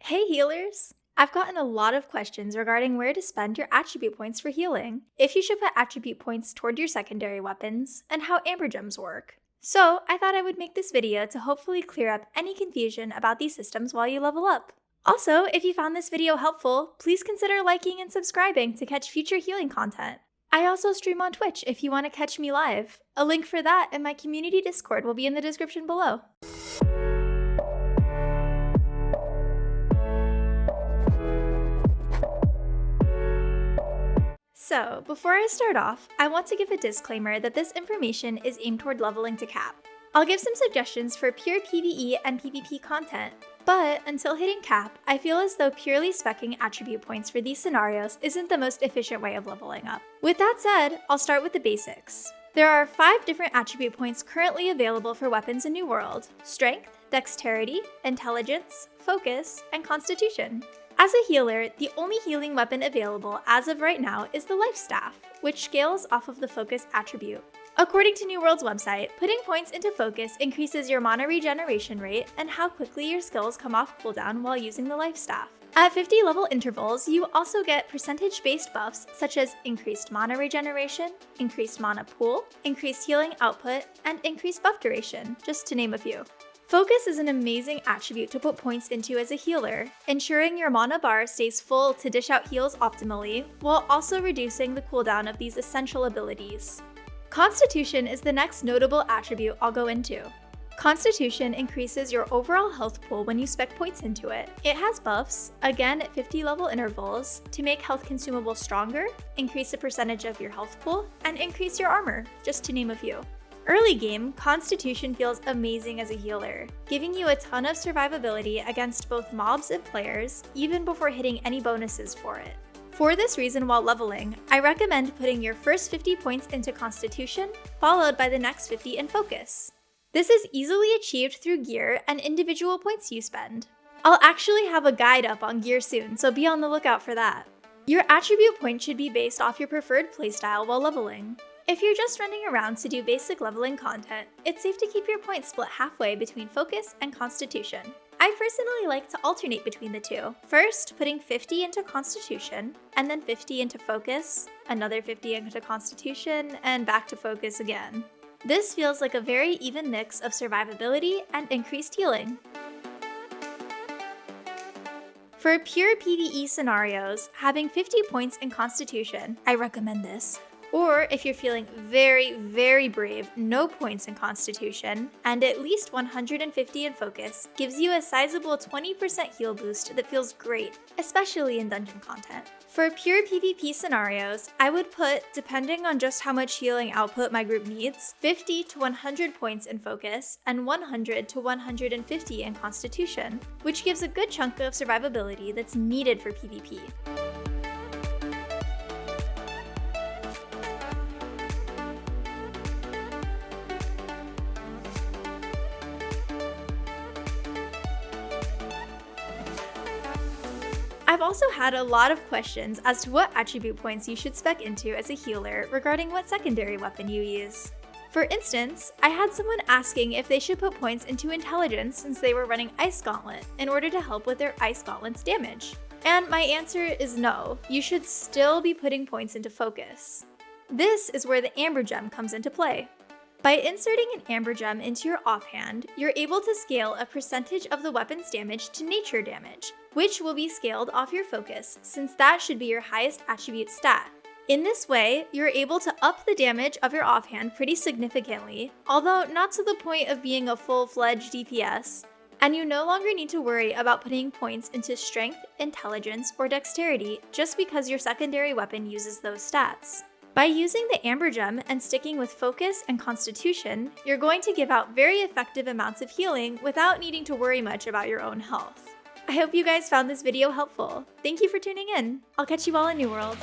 Hey healers! I've gotten a lot of questions regarding where to spend your attribute points for healing, if you should put attribute points toward your secondary weapons, and how amber gems work. So I thought I would make this video to hopefully clear up any confusion about these systems while you level up. Also, if you found this video helpful, please consider liking and subscribing to catch future healing content. I also stream on Twitch if you want to catch me live. A link for that and my community Discord will be in the description below. So, before I start off, I want to give a disclaimer that this information is aimed toward leveling to cap. I'll give some suggestions for pure PvE and PvP content, but until hitting cap, I feel as though purely speccing attribute points for these scenarios isn't the most efficient way of leveling up. With that said, I'll start with the basics. There are 5 different attribute points currently available for weapons in New World: Strength, Dexterity, Intelligence, Focus, and Constitution. As a healer, the only healing weapon available as of right now is the Life Staff, which scales off of the Focus attribute. According to New World's website, putting points into Focus increases your mana regeneration rate and how quickly your skills come off cooldown while using the Life Staff. At 50 level intervals, you also get percentage-based buffs such as increased mana regeneration, increased mana pool, increased healing output, and increased buff duration, just to name a few. Focus is an amazing attribute to put points into as a healer, ensuring your mana bar stays full to dish out heals optimally, while also reducing the cooldown of these essential abilities. Constitution is the next notable attribute I'll go into. Constitution increases your overall health pool when you spec points into it. It has buffs, again at 50 level intervals, to make health consumables stronger, increase the percentage of your health pool, and increase your armor, just to name a few. Early game, Constitution feels amazing as a healer, giving you a ton of survivability against both mobs and players, even before hitting any bonuses for it. For this reason, while leveling, I recommend putting your first 50 points into Constitution, followed by the next 50 in Focus. This is easily achieved through gear and individual points you spend. I'll actually have a guide up on gear soon, so be on the lookout for that. Your attribute point should be based off your preferred playstyle while leveling. If you're just running around to do basic leveling content, it's safe to keep your points split halfway between Focus and Constitution. I personally like to alternate between the two, first putting 50 into Constitution, and then 50 into Focus, another 50 into Constitution, and back to Focus again. This feels like a very even mix of survivability and increased healing. For pure PvE scenarios, having 50 points in Constitution, I recommend this. Or if you're feeling very brave, no points in Constitution, and at least 150 in Focus, gives you a sizable 20% heal boost that feels great, especially in dungeon content. For pure PvP scenarios, I would put, depending on just how much healing output my group needs, 50 to 100 points in Focus, and 100 to 150 in Constitution, which gives a good chunk of survivability that's needed for PvP. I've also had a lot of questions as to what attribute points you should spec into as a healer regarding what secondary weapon you use. For instance, I had someone asking if they should put points into Intelligence since they were running Ice Gauntlet in order to help with their Ice Gauntlet's damage. And my answer is no, you should still be putting points into Focus. This is where the Amber Gem comes into play. By inserting an Amber Gem into your offhand, you're able to scale a percentage of the weapon's damage to nature damage, which will be scaled off your Focus since that should be your highest attribute stat. In this way, you're able to up the damage of your offhand pretty significantly, although not to the point of being a full-fledged DPS, and you no longer need to worry about putting points into Strength, Intelligence, or Dexterity just because your secondary weapon uses those stats. By using the Amber Gem and sticking with Focus and Constitution, you're going to give out very effective amounts of healing without needing to worry much about your own health. I hope you guys found this video helpful. Thank you for tuning in. I'll catch you all in New World.